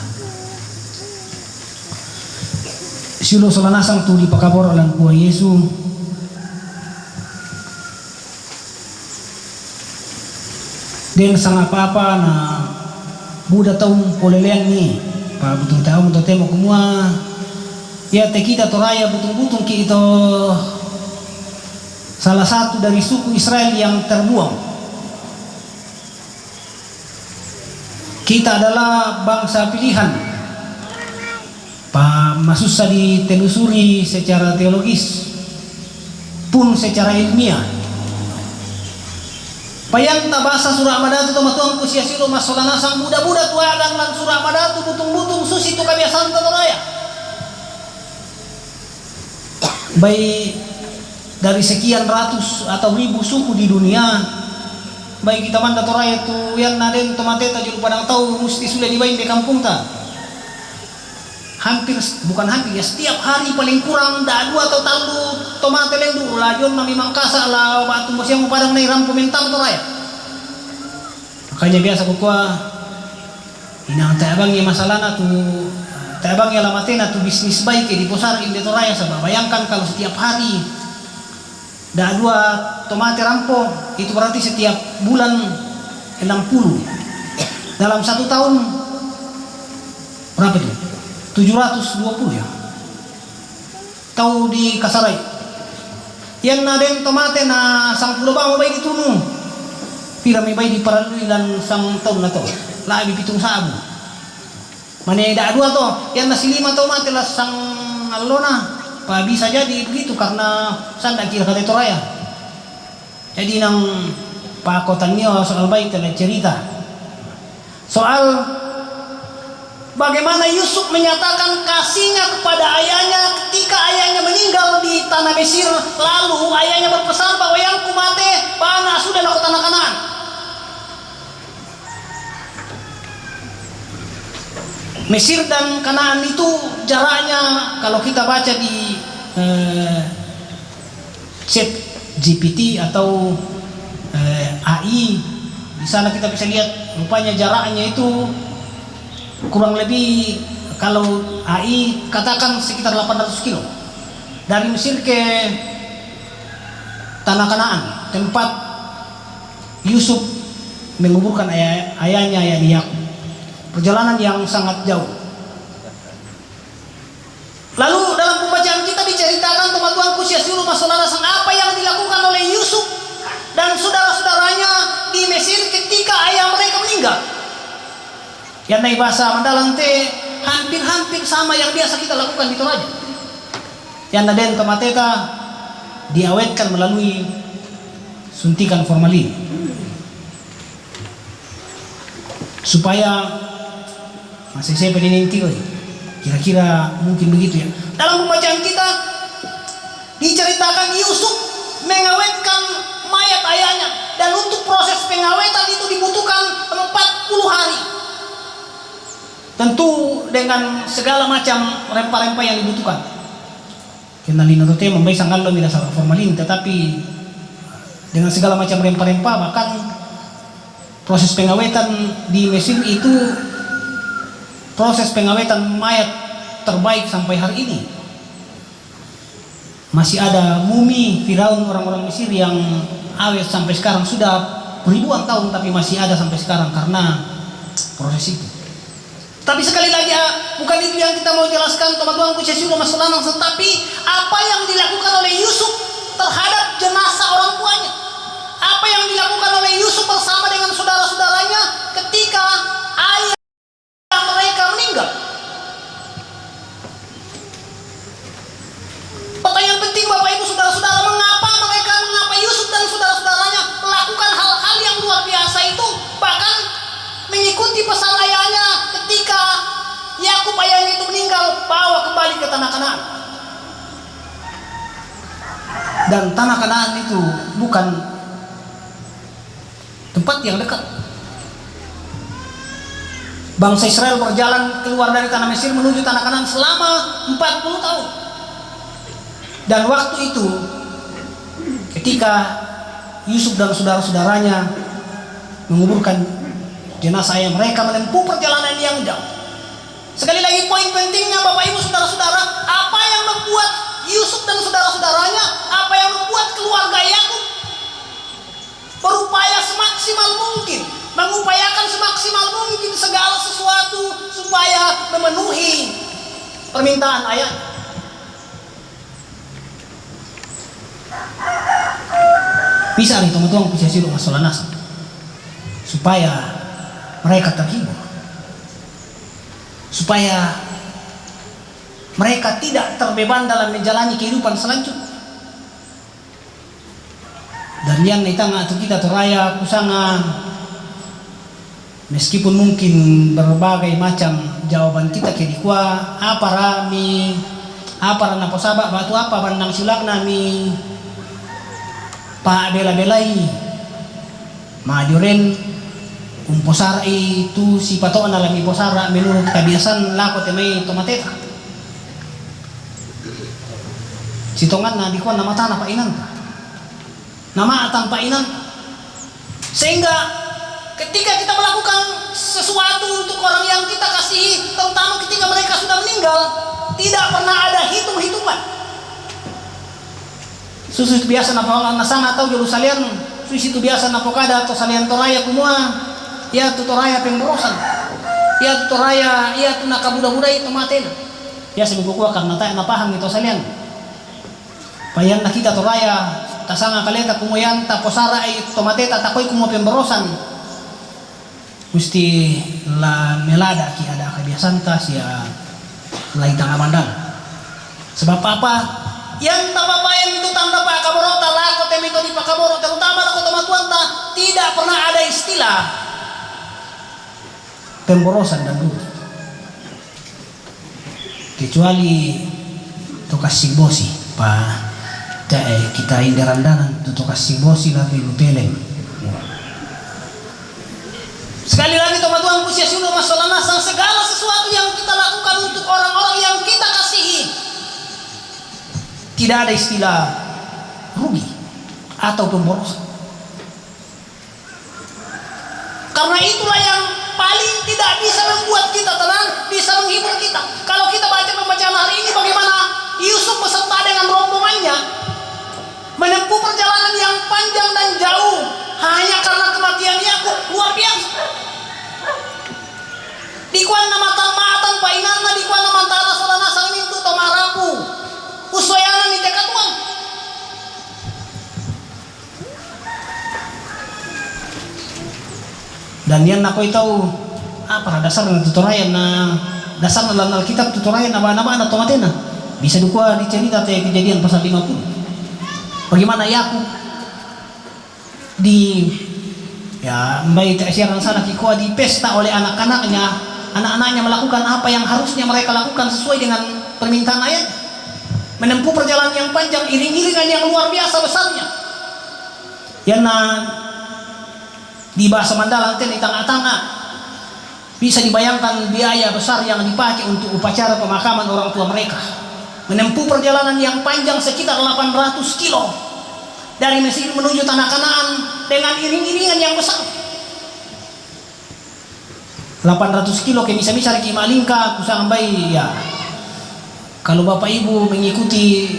E: Silo solanasang tu di pakabor alang kuah Yesu. Den sang apa-apa na Buddha taung polelean ni. Pa butung tahu untuk temo kumua ya te kita toraya butung-butung ki itu salah satu dari suku Israel yang terbuang. Kita adalah bangsa pilihan. Pa masusah ditelusuri secara teologis pun secara ilmiah. Payang tabasa surah madatu to matuang ku sia silo masolana sang budak-budak tuadang lan surah madatu butung-butung susi tu kabiasaan toraya. Baik dari sekian ratus atau ribu suku di dunia, baik kita manda toraya tu yang naden tomateta juru padang tahu mesti sudah dibain di kampung ta. Bukan hampir ya, setiap hari paling kurang da 2 atau talu tomate lendu lajon nami mangkasa la batu musim padang nai rampu mentam toraya. Makanya biasa kukua inang tabang ya masalahna tu tabang ya lamatena tu bisnis baik di posar inde toraya sabab bayangkan kalau setiap hari da 2 tomate rampo itu berarti setiap bulan 60 dalam 1 tahun berapa itu? 720 ya. Tahu di Kasarai. Yang naden tomate na sang pulo ba may ditunu. Pira may bay di paralui lan sang taon na to. Labi pitung sabu. Mane da 2 to, yang nasi 5 tomate la sang alona. Pa bisa jadi begitu karena sanda kira kata toraya. Jadi nang pakotan niyo soal baik telah cerita. Soal bagaimana Yusuf menyatakan kasihnya kepada ayahnya ketika ayahnya meninggal di tanah Mesir. Lalu ayahnya berpesan bahwa yang kumate bana sudah laku tanah Kanaan. Mesir dan Kanaan itu jaraknya kalau kita baca di Chat GPT atau AI, di sana kita bisa lihat rupanya jaraknya itu kurang lebih kalau AI katakan sekitar 800 kilo dari Mesir ke tanah Kanaan, tempat Yusuf menguburkan ayahnya yakni Yakub. Perjalanan yang sangat jauh. Lalu dalam pembacaan kita diceritakan teman-teman kusia suruh masalah sang apa yang dilakukan oleh Yusuf dan saudara-saudaranya di Mesir ketika ayah mereka meninggal. Yang naik bahasa Mandalang teh hampir-hampir sama yang biasa kita lakukan di Toraja. Yang naden tomateta diawetkan melalui suntikan formalin supaya masih saya peneliti kira-kira mungkin begitu ya. Dalam pembacaan kita diceritakan Yusuf mengawetkan mayat ayahnya dan untuk proses pengawetan itu dibutuhkan 40 hari. Tentu dengan segala macam rempah-rempah yang dibutuhkan. Karena linotote membaik sangat lo tidak salah formalin, tetapi dengan segala macam rempah-rempah bahkan proses pengawetan di Mesir itu proses pengawetan mayat terbaik sampai hari ini. Masih ada mumi Firaun orang-orang Mesir yang awet sampai sekarang, sudah ribuan tahun tapi masih ada sampai sekarang karena proses itu. Tapi sekali lagi bukan itu yang kita mau jelaskan teman-teman kucesiu masalah, tetapi apa yang dilakukan oleh Yusuf terhadap jenazah orang tuanya. Apa yang dilakukan oleh Yusuf bersama dengan saudara-saudaranya ketika ayah mereka meninggal. Pertanyaan penting Bapak Ibu saudara-saudara, mengapa Yusuf dan saudara-saudaranya melakukan hal-hal yang luar biasa itu, bahkan mengikuti pesan ayahnya ketika Yakub ayahnya itu meninggal, bawa kembali ke tanah Kanaan. Dan tanah Kanaan itu bukan tempat yang dekat. Bangsa Israel berjalan keluar dari tanah Mesir menuju tanah Kanaan selama 40 tahun. Dan waktu itu ketika Yusuf dan saudara-saudaranya menguburkan jenazah ayah mereka, menempuh perjalanan yang jauh. Sekali lagi poin pentingnya Bapak Ibu saudara-saudara, apa yang membuat Yusuf dan saudara-saudaranya, apa yang membuat keluarga Yakub berupaya semaksimal mungkin, mengupayakan semaksimal mungkin segala sesuatu supaya memenuhi permintaan ayah. Bisa nih teman-teman bisa silu masalah nasa supaya mereka terhibur, supaya mereka tidak terbeban dalam menjalani kehidupan selanjutnya. Dan yang ditangga atau kita teraya kusangan, meskipun mungkin berbagai macam jawaban kita kedikwa apa rami apa rana posabak batu apa bandang sulak nami pa bela-belai majuren umposara itu si patoan alami posara menurut kebiasaan lako temai tomateta sitongan na dikuan nama tanah pa inan nama tanpa inan, sehingga ketika kita melakukan sesuatu untuk orang yang kita kasihi, terutama ketika mereka sudah meninggal, tidak pernah ada hitung-hitungan. Susu biasa na nasana atau Yerusalem, susu itu biasa na pokada atau salian toraya kumua, ya tu toraya pemborosan, ya tu toraya, ya tu nakabuda-buda itu matena. Ya sebukua karena tak napaham itu salian. Payan na kita toraya tasanga kaleta kumuyan taposara ay tomateta takoy kumo pemborosan. Gusti la melada ki ada kebiasaan ta sia lain tanga mandang. Sebab apa? Yang tababayan itu tanda pa kaboro talako temito di pakaboro terutama lako tomatuan ta tidak pernah ada istilah pemborosan dan dulu. Kecuali tokas simbosi pa kita indarandanan tutup kasih bosi lagi lupeleng. Sekali lagi teman-teman usia sudah masalah nasa segala sesuatu yang kita lakukan untuk orang-orang yang kita kasihi tidak ada istilah rugi atau pemborosan. Karena itulah yang paling tidak bisa membuat kita tenang, bisa menghibur kita. Kalau kita baca pembacaan hari ini bagaimana Yusuf beserta dengan rombongannya menempuh perjalanan yang panjang dan jauh hanya karena kematian Yakub, luar biasa. Dikuan nama tamatan painana, dikuan nama tanah solana sang itu tomarapu usoyanan di tekatuan. Dan yang aku tahu apa dasar tutorial na dasar dalam Alkitab tutorial nama-nama anak tomatena bisa dikua dicerita kejadian pasal 50. Bagaimana Yakub di bayi tersiaran sana kikua di pesta oleh anak-anaknya melakukan apa yang harusnya mereka lakukan sesuai dengan permintaan ayah, menempuh perjalanan yang panjang iring-iringan yang luar biasa besarnya. Yang di bahasa Mandala di tengah-tengah bisa dibayangkan biaya besar yang dipakai untuk upacara pemakaman orang tua mereka. Menempuh perjalanan yang panjang sekitar 800 kilo dari Mesir menuju tanah Kanaan dengan iring-iringan yang besar. 800 kilo ke bisa-bisa di Malingka kusambai ya. Kalau Bapak Ibu mengikuti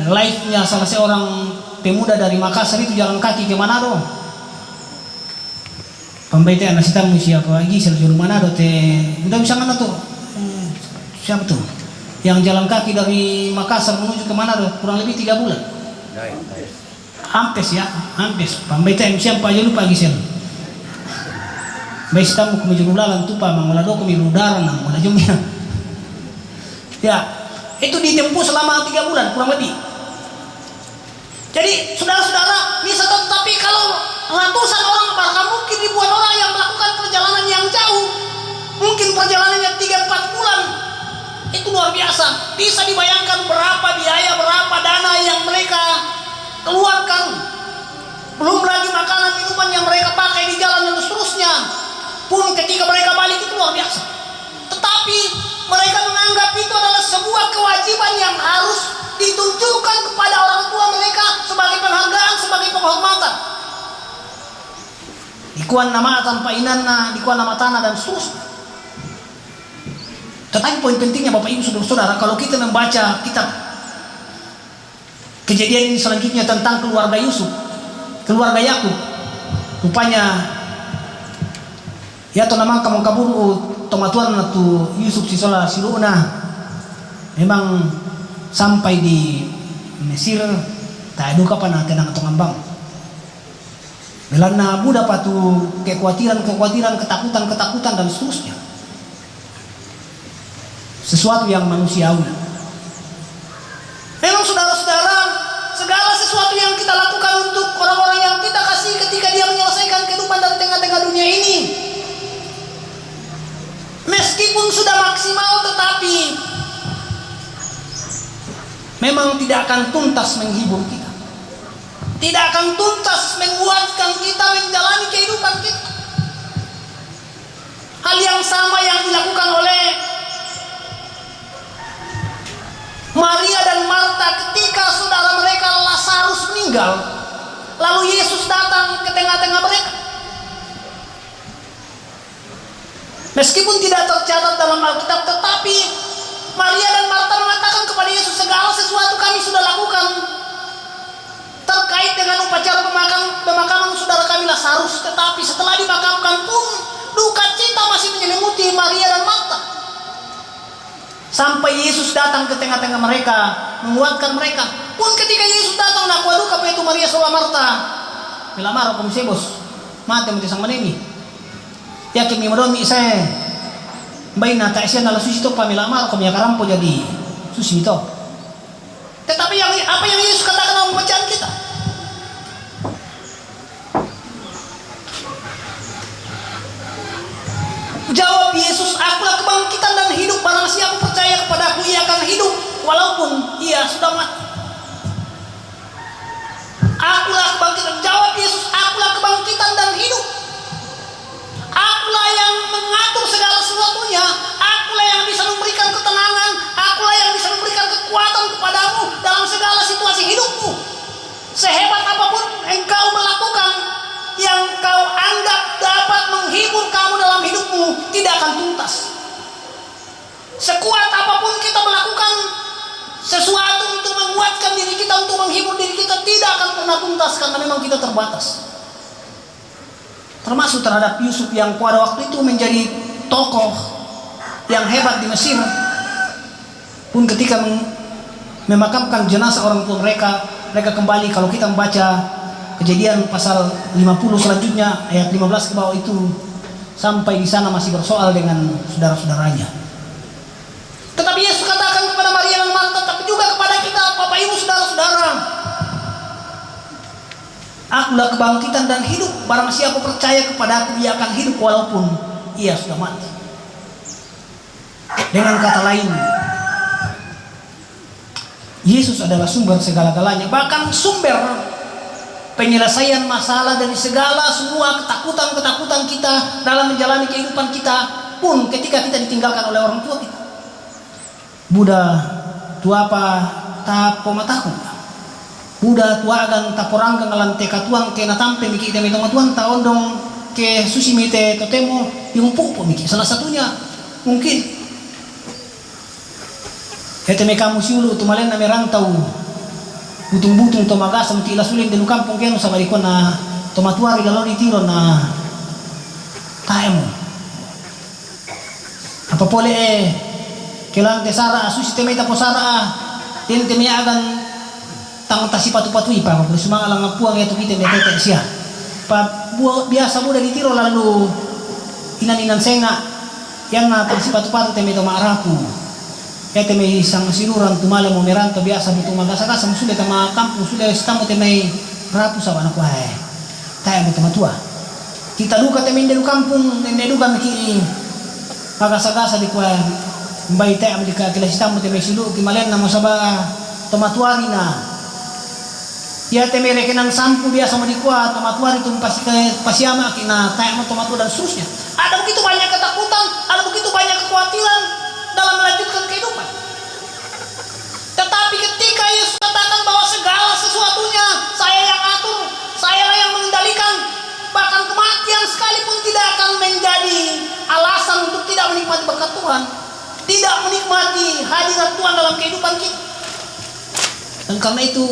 E: live-nya salah seorang pemuda dari Makassar itu jalan kaki ke Manado. pambaitan nasi tamu siapa lagi selalu Manado udah bisa mana tuh siapa tuh yang jalan kaki dari Makassar menuju ke Manado kurang lebih 3 bulan hampir pambaitan siapa aja lupa gisel baik tamu kemudian ulalan tupa mangolado kami udara nang wala jumnya ya itu ditempuh selama 3 bulan kurang lebih. Jadi saudara-saudara bisa, tetapi kalau ratusan orang, bahkan mungkin ribuan orang yang melakukan perjalanan yang jauh, mungkin perjalanannya 3-4 bulan, itu luar biasa. Bisa dibayangkan berapa biaya, berapa dana yang mereka keluarkan, belum lagi makanan minuman yang mereka pakai di jalan dan seterusnya. Pun ketika mereka balik itu luar biasa. Tetapi mereka menganggap itu adalah sebuah kewajiban yang harus ditunjukkan kepada orang tua mereka sebagai penghargaan, sebagai penghormatan. Dikuan nama tanpa inanna, dikuan nama tanah dan seterusnya. Tetapi poin pentingnya Bapak Ibu Saudara-saudara, kalau kita membaca kitab Kejadian ini selanjutnya tentang keluarga Yusuf, keluarga Yakub, rupanya ya to namang kamong kaburu tomatuan na tu Yusuf sisola siluna memang sampai di Mesir tak ada kapan natin ang tongambang belan na buda pa tu kekhawatiran ketakutan dan seterusnya, sesuatu yang manusiawi. Memang saudara-saudara, segala sesuatu yang kita lakukan untuk orang-orang yang kita kasih ketika dia menyelesaikan kehidupan dari tengah-tengah dunia ini, meskipun sudah maksimal, tetapi memang tidak akan tuntas menghibur kita, tidak akan tuntas menguatkan kita menjalani kehidupan kita. Hal yang sama yang dilakukan oleh Maria dan Marta ketika saudara mereka Lazarus meninggal, lalu Yesus datang ke tengah-tengah mereka. Meskipun tidak tercatat dalam Alkitab, tetapi Maria dan Marta mengatakan kepada Yesus, segala sesuatu kami sudah lakukan terkait dengan upacara pemakaman saudara kami Lazarus, tetapi setelah dimakamkan pun duka cita masih menyelimuti Maria dan Marta. Sampai Yesus datang ke tengah-tengah mereka, menguatkan mereka. Pun ketika Yesus datang, nak waduh apa itu Maria sola Marta, milamar ako misebos, mate mo tisang manemi. Ya kimi madomi saya, bayi nata isya nala susi to pamilamar ako miyakarampo jadi susi itu. Tetapi apa yang Yesus katakan dalam bacaan kita? Jawab Yesus, akulah kebangkitan dan hidup. Barang siapa percaya kepadaku, ia akan hidup walaupun ia sudah mati. Akulah kebangkitan. Jawab Yesus, akulah kebangkitan dan hidup. Akulah yang mengatur segala sesuatunya. Akulah yang bisa memberikan ketenangan. Akulah yang bisa memberikan kekuatan kepadamu dalam segala situasi hidupmu. Sehebat apapun engkau melakukan, yang kau anggap dapat menghibur kamu dalam hidupmu tidak akan tuntas. Sekuat apapun kita melakukan sesuatu untuk menguatkan diri kita, untuk menghibur diri kita, tidak akan pernah tuntas karena memang kita terbatas. Termasuk terhadap Yusuf yang pada waktu itu menjadi tokoh yang hebat di Mesir, pun ketika memakamkan jenazah orang tua mereka kembali. Kalau kita membaca Kejadian pasal 50 selanjutnya ayat 15 ke bawah itu, sampai di sana masih bersoal dengan saudara-saudaranya. Tetapi Yesus katakan kepada Maria dan Marta, tapi juga kepada kita Bapak Ibu saudara-saudara, akulah kebangkitan dan hidup. Barang siapa percaya kepada aku, ia akan hidup walaupun ia sudah mati. Dengan kata lain, Yesus adalah sumber segala-galanya, bahkan sumber penyelesaian masalah dari segala semua ketakutan kita dalam menjalani kehidupan kita, pun ketika kita ditinggalkan oleh orang tua kita. Buddha tuapa ta pomataku, Buddha tuagan ta poranggang alan te katuang ke natampe miki te mitong tuan ta ondong ke susi mite totemo yung pupo miki. Salah satunya mungkin eteme kamu siulu tumalen na merantau butung-butung tomagas samti ila suling denu kampung kenu sa barikon na tomatuari lalo di tiro na tayo mo. Apa boleh kailangan tesara asusi temay tapo sara tin temay agan tang tasi patu-patui pa boleh sumang alang puang itu kita metete sia. Pa biasa muda ditiro lalu inan-inan senga yang na tang si patu-patu temay to maarapu. Temay isang sinuran tumala mo meranto biasa butung magasa-gasa sudah tama kampung sudah stamu temay rapu sa anak wae. Tayo mo tamatua. Kita luka temay delu kampung nenduga miki magasa-gasa di kuan mbay tayo di ka kilasitam mo temay silu kimalen na mo saba tomatuari na. Ya temay rekenan sampu biasa mo di kuat tomatuari tum pasiama kina tayo mo tomatu dan seterusnya. Ada begitu banyak ketakutan, ada begitu banyak kekhawatiran dalam melanjutkan kehidupan. Tetapi ketika Yesus katakan bahwa segala sesuatunya saya yang atur, saya yang mengendalikan, bahkan kematian sekalipun tidak akan menjadi alasan untuk tidak menikmati berkat Tuhan, tidak menikmati hadirat Tuhan dalam kehidupan kita. Dan karena itu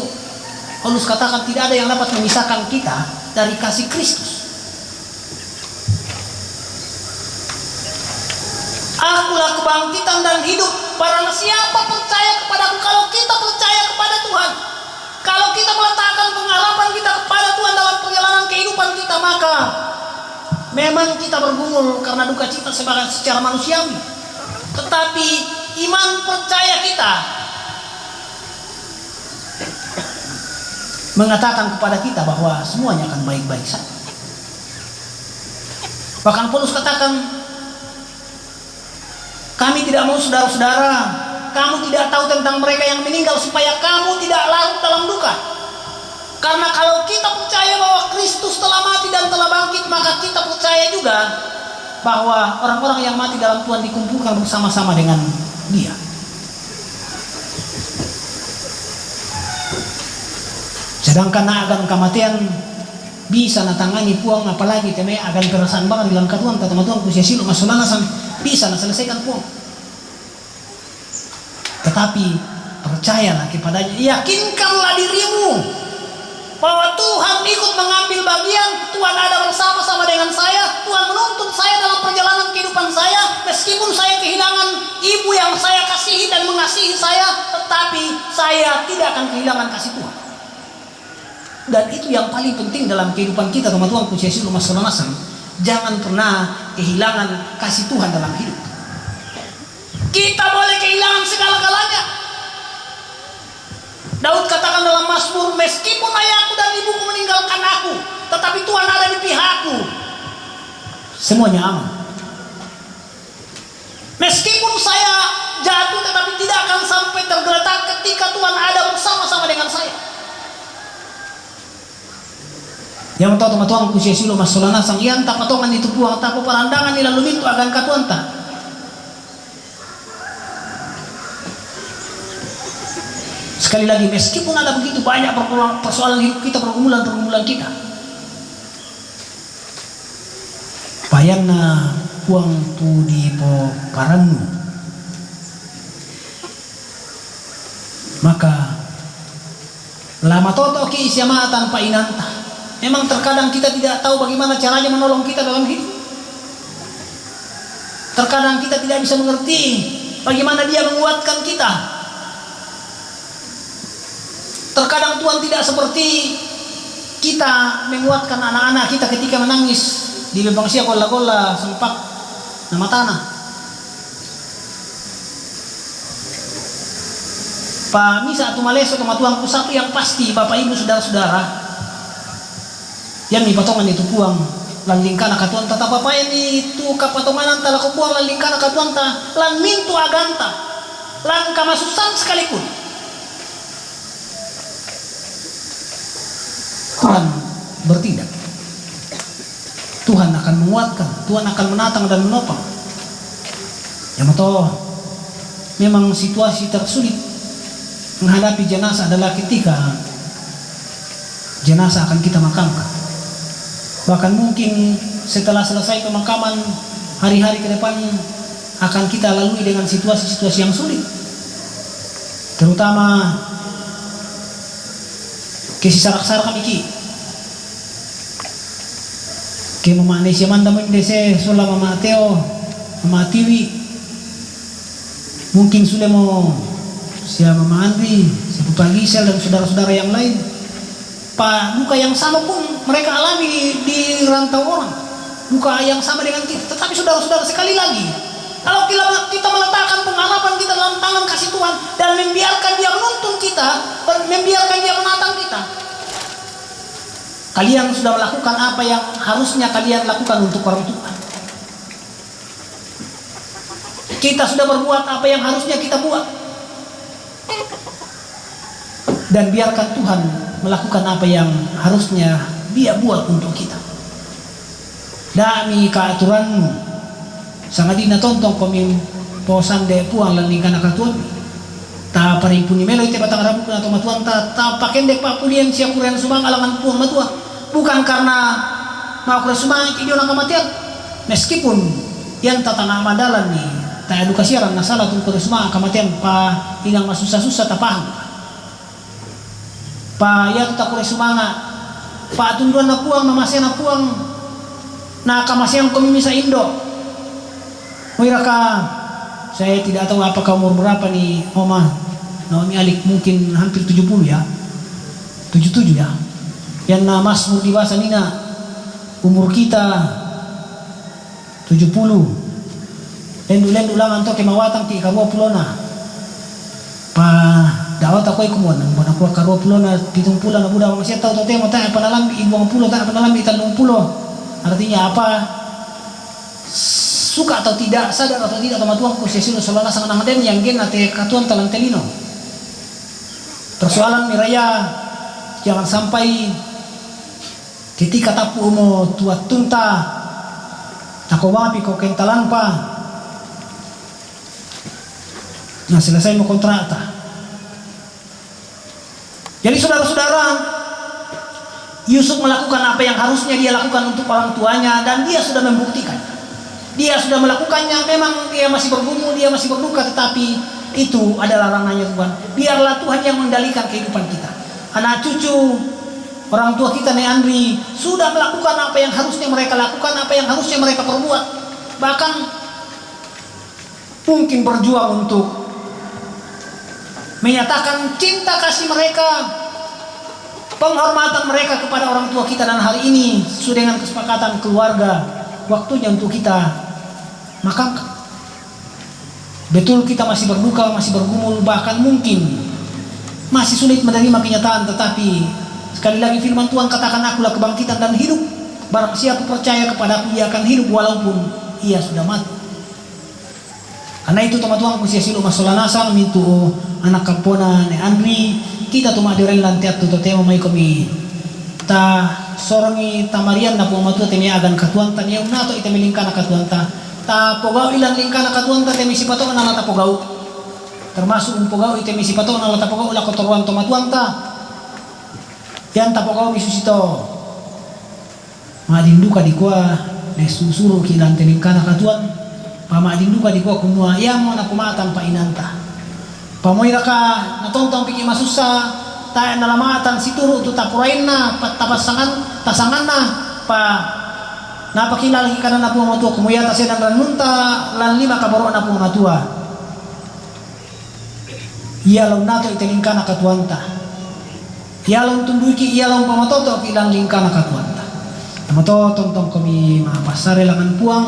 E: Paulus katakan tidak ada yang dapat memisahkan kita dari kasih Kristus. Akulah kebangkitan dan hidup. Barang siapa percaya kepadaku, kalau kita percaya kepada Tuhan, kalau kita meletakkan pengharapan kita kepada Tuhan dalam perjalanan kehidupan kita, maka memang kita bergumul karena duka cita secara manusiawi. Tetapi iman percaya kita mengatakan kepada kita bahwa semuanya akan baik-baik saja. Bahkan Paulus katakan, kami tidak mau saudara-saudara, kamu tidak tahu tentang mereka yang meninggal supaya kamu tidak larut dalam duka. Karena kalau kita percaya bahwa Kristus telah mati dan telah bangkit, maka kita percaya juga bahwa orang-orang yang mati dalam Tuhan dikumpulkan bersama-sama dengan Dia. Sedangkan agan kematian bisa natangani puang, apalagi temai agan perasaan banget dalam katuan kata Tuhan kusia silu masulana bisa selesaikan puang. Tetapi percayalah kepadanya, yakinkanlah dirimu bahwa Tuhan ikut mengambil bagian, Tuhan ada bersama-sama dengan saya, Tuhan menuntun saya dalam perjalanan kehidupan saya. Meskipun saya kehilangan ibu yang saya kasihi dan mengasihi saya, tetapi saya tidak akan kehilangan kasih Tuhan. Dan itu yang paling penting dalam kehidupan kita, teman-teman kusiasi rumah selanasan. Jangan pernah kehilangan kasih Tuhan dalam hidup. Kita boleh kehilangan segala-galanya. Daud katakan dalam Mazmur, meskipun ayahku dan ibuku meninggalkan aku, tetapi Tuhan ada di pihakku, semuanya aman. Meskipun saya jatuh, tetapi tidak akan sampai tergeletak ketika Tuhan ada bersama-sama dengan saya. Yang tahu teman-teman kusia silu masolana sang ian tak patongan itu puang tak perandangan nila lumintu agan katuan tak. Sekali lagi, meskipun ada begitu banyak persoalan hidup kita, pergumulan kita, payana puang tu di po paranu, maka lama toto ki isiama tanpa inanta. Memang terkadang kita tidak tahu bagaimana caranya menolong kita dalam hidup. Terkadang kita tidak bisa mengerti bagaimana Dia menguatkan kita. Terkadang Tuhan tidak seperti kita menguatkan anak-anak kita ketika menangis di lembang sia gola-gola sempak nama tanah. Pa misa atau maleso sama Tuhanku satu yang pasti, Bapak Ibu saudara-saudara, yang dipatongan itu puang lanlingkana katuan tata papayan itu kapatonganan tala ko puang lanlingkana katuan ta lan mintu aganta lan kamasusan sekalipun Tuhan bertindak. Tuhan akan menguatkan, Tuhan akan menatang dan menopang. Yang tahu memang situasi tersulit menghadapi jenazah adalah ketika jenazah akan kita makamkan. Bahkan mungkin setelah selesai pemakaman, hari-hari ke depan akan kita lalui dengan situasi-situasi yang sulit. Terutama kesisarak-sarak iki. ke mama Anesia manda mendese sola mama Teo, mama Tiwi, mungkin sudah mau siapa mama Andri, siapa Pak Gisel dan saudara-saudara yang lain. Pak, duka yang sama pun mereka alami di rantau orang, duka yang sama dengan kita. Tetapi saudara-saudara, sekali lagi, kalau kita meletakkan pengharapan kita dalam tangan kasih Tuhan dan membiarkan Dia menuntun kita, membiarkan Dia menatang kita, kalian sudah melakukan apa yang harusnya kalian lakukan untuk orang tua. Kita sudah berbuat apa yang harusnya kita buat. Dan biarkan Tuhan melakukan apa yang harusnya Dia buat untuk kita. Dami keaturanmu sangadina tontong komi posan de puang laling kana katuan ta parimpuni melo ite batang rabu kana tomatuan ta pakendek papulian sia kuren subang alangan puang matua, bukan karena mau kuren subang idio nang kematian, meskipun yang tatana madalan ni ta edukasi orang nasalah tu kuren subang kematian pa inang masusah-susah ta paham pa ya ta kuren subanga pa tunduan na puang mamasya na puang na kamasyang komimisa Indo. Wiraka, saya tidak tahu apakah umur berapa nih Oma Naomi Alik, mungkin hampir 70 ya, 77 ya. Yang Mazmur di bahasa Nina, umur kita 70. Lendu-lendu lang anto kemawatang ti karua pulona. Pa dawat ako ikumuan nang bona ko karua pulona 70 na budak masih tahu temo ta panalambi 20 ta panalambi 30. Artinya apa? Suka atau tidak, sadar atau tidak sama Tuhan ku sesilo solana sang nangden yang gen ate katuan talang telino. Persoalan miraya jangan sampai ketika tapu mo tuat tunta takowapi ko kentalan pa. Nah, selesai mau kontrata. Jadi saudara-saudara, Yusuf melakukan apa yang harusnya dia lakukan untuk orang tuanya dan dia sudah membuktikan. Dia sudah melakukannya, memang dia masih bergumul, dia masih berduka, tetapi itu adalah ranahnya Tuhan. Biarlah Tuhan yang mengendalikan kehidupan kita. Anak cucu, orang tua kita nih Andri, sudah melakukan apa yang harusnya mereka lakukan, apa yang harusnya mereka perbuat. Bahkan mungkin berjuang untuk menyatakan cinta kasih mereka, penghormatan mereka kepada orang tua kita, dan hal ini sesuai dengan kesepakatan keluarga, waktunya untuk kita makamkan. Betul kita masih berduka, masih bergumul, bahkan mungkin masih sulit menerima kenyataan, tetapi sekali lagi firman Tuhan katakan, akulah kebangkitan dan hidup, barang siapa percaya kepadaku ia akan hidup walaupun ia sudah mati. Karena itu teman-teman ku sia-silo masolanasang mintu anak kampona ne Andri kita tumak diren lantiat tu temo mai komi ta sorongi tamarian na po matu temi agan katuan ta niya nato ite milingkana katuan ta pogau ilang lingkana katuan ta temi sipato na lata pogau, termasuk pogau ite mi sipato na lata pogau la kotoruan tomatuan ta yan ta pogau misusito madinduka di kuah ne susuru kilang telingkana katuan pamadinduka di kuah kumua yamo na kumatan pa inanta pamoira ka natontong piki masusa ta nalamatan situru tu tapurain na tapasangan tasangan na pa napakilala ki kana na po matua kumuyata siya ng ranunta lan lima kabaro na po matua iyalaw nato itiling ka na katuanta iyalaw tunduy ki iyalaw pamatoto kilang lingka na katuanta namatotong kami mapasare langan puang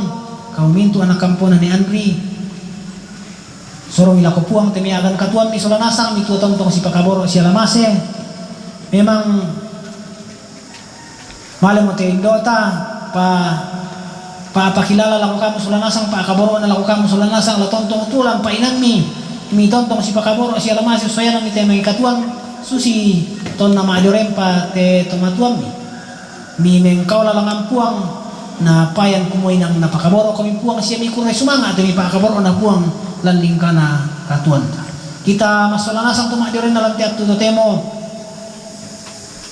E: kaumintu anak kampona ni Andri sorong ilako puang temiagan katuan mi solanasang mi tuotong si pakaboro siya lamase memang malam mo teindota pa pakilala lang kamu solanasang pa kaboro na lang kamu solanasang latontong tulang pa inang mi tontong si pakaboro siya lamase soya nang ite may katuan susi ton na maadorem pa te tomatuan mi mengkaw lalangan puang na payan kumoy ng napakaboro kami puang siya mi kunay sumanga at mi pakaboro na puang landing ka na katuan kita masolanasang tumakdi rin na lantiat tutotemo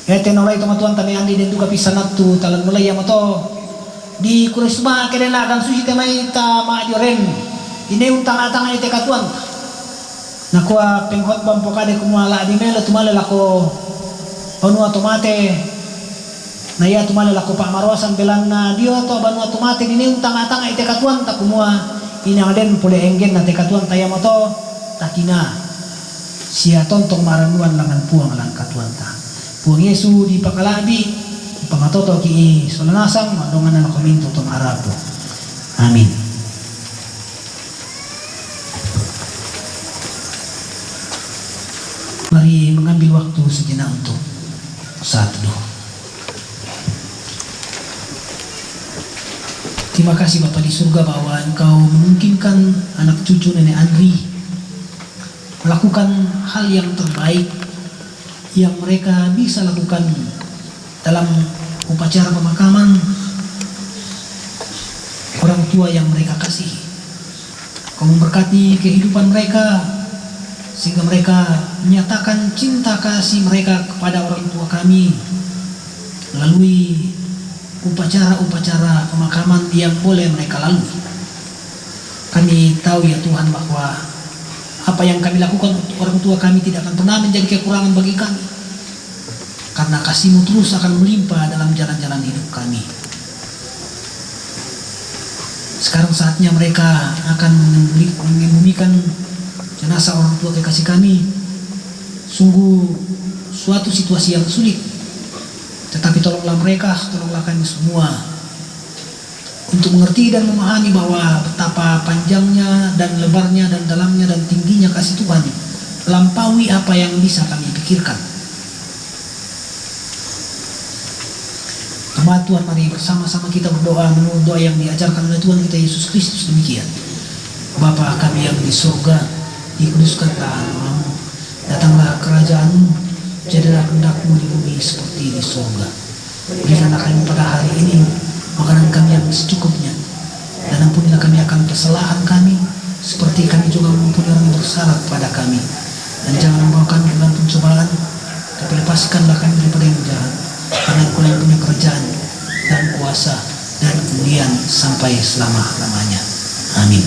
E: tenolay tumatuan tami andi din duka pisanat tu talan mulay mo to di kurisma kaya na agan susi temay ta makdi rin ini untang atang ite katuan nakuha penghot bang pokade kumala di melo tumalala ko panu atomate Na iya tumala lako pa marwasan belang na dio to banu atumate ini utang-atang ite katuan tak kumua ini aden pole enggen na te katuan tayamo to takina sia tontong maranuan langan puang lang katuan ta puang Yesu di pakalabi pangatoto ki solanasang madongan na kominto tong arapo. Amin. Mari mengambil waktu sejenak untuk saat teduh. Terima kasih Bapa di surga bahwa Engkau memungkinkan anak cucu Nenek Andri melakukan hal yang terbaik yang mereka bisa lakukan dalam upacara pemakaman orang tua yang mereka kasihi. Kau memberkati kehidupan mereka sehingga mereka menyatakan cinta kasih mereka kepada orang tua kami melalui upacara-upacara pemakaman yang boleh mereka lalui. Kami tahu ya Tuhan bahwa apa yang kami lakukan untuk orang tua kami tidak akan pernah menjadi kekurangan bagi kami, karena kasih-Mu terus akan melimpah dalam jalan-jalan hidup kami. Sekarang saatnya mereka akan mengebumikan jenazah orang tua kekasih kami. Sungguh suatu situasi yang sulit, tetapi tolonglah mereka, tolonglah kami semua untuk mengerti dan memahami bahwa betapa panjangnya dan lebarnya dan dalamnya dan tingginya kasih Tuhan melampaui apa yang bisa kami pikirkan. Tuhan, mari bersama-sama kita berdoa menurut doa yang diajarkan oleh Tuhan kita Yesus Kristus demikian. Bapa kami yang di surga, dikuduskanlah nama-Mu, datanglah kerajaan-Mu, jadilah kehendak-Mu di bumi seperti di surga. Berikanlah kami pada hari ini makanan kami yang secukupnya, dan ampunilah kami akan kesalahan kami seperti kami juga mengampuni orang yang bersalah kepada kami, dan jangan membawa kami ke dalam pencobaan, tapi lepaskanlah kami daripada yang jahat, karena Engkau yang punya kerajaan dan kuasa dan kemuliaan sampai selama-lamanya. Amin.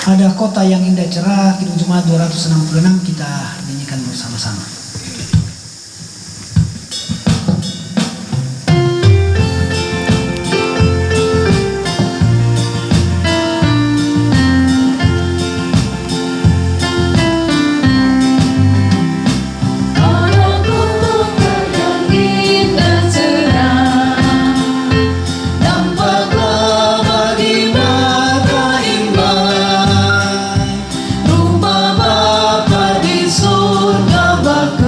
E: Ada kota yang indah cerah, Kidung Jemaat 266 kita nyanyikan bersama-sama.
H: Rumah Bapa di surga bakal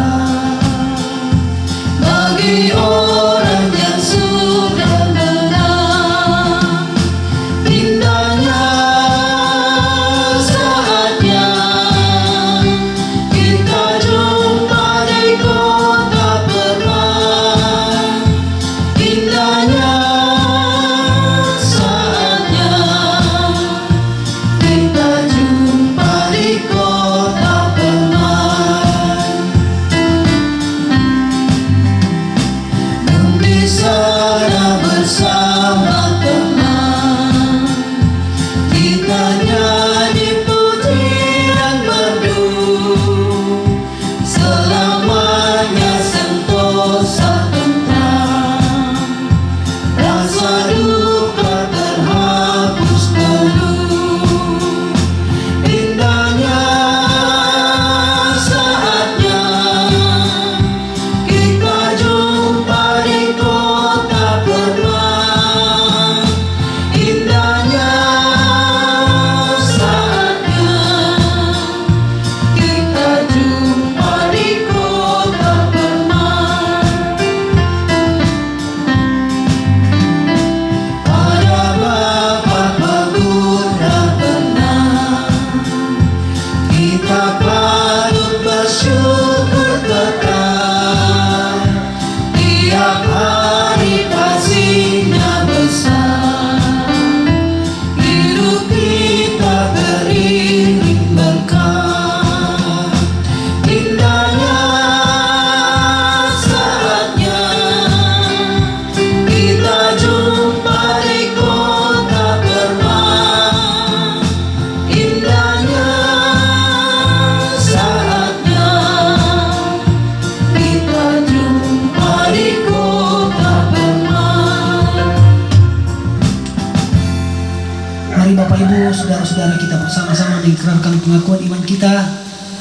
E: Mari Bapak Ibu, saudara-saudara kita bersama-sama mengikrarkan pengakuan iman kita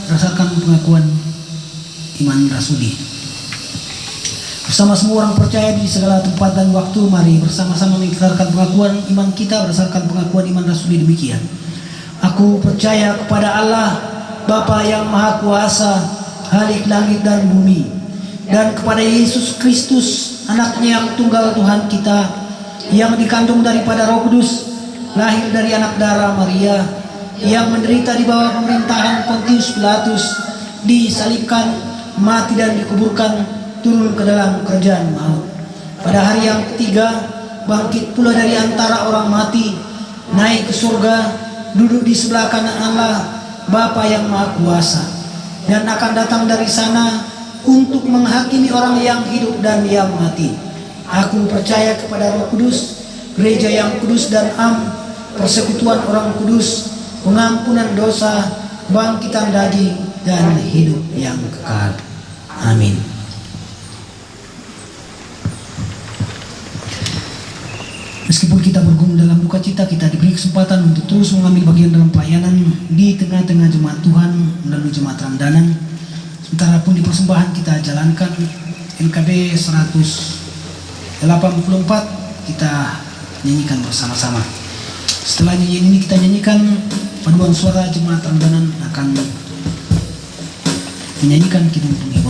E: berdasarkan pengakuan iman rasuli. Bersama semua orang percaya di segala tempat dan waktu, mari bersama-sama mengikrarkan pengakuan iman kita berdasarkan pengakuan iman rasuli demikian. Aku percaya kepada Allah, Bapa yang Maha Kuasa, Khalik langit dan bumi, dan kepada Yesus Kristus, anaknya yang tunggal Tuhan kita, yang dikandung daripada Roh Kudus, lahir dari anak darah Maria, yang menderita di bawah pemerintahan Pontius Pilatus, disalibkan, mati dan dikuburkan, turun ke dalam kerajaan maut. Pada hari yang ketiga, bangkit pula dari antara orang mati, naik ke surga, duduk di sebelah kanan Allah, Bapa yang Maha Kuasa, dan akan datang dari sana untuk menghakimi orang yang hidup dan yang mati. Aku percaya kepada Roh Kudus, gereja yang kudus dan am, persekutuan orang kudus, pengampunan dosa, bangkitan daging, dan hidup yang kekal. Amin. Meskipun kita bergumul dalam duka cita, kita diberi kesempatan untuk terus mengambil bagian dalam pelayanan di tengah-tengah jemaat Tuhan melalui jemaat Randanan. Sementara pun di persembahan kita jalankan NKB 184, kita nyanyikan bersama-sama. Setelah nyanyian ini kita nyanyikan paduan suara jemaat Randanan akan menyanyikan kidung penghiburan.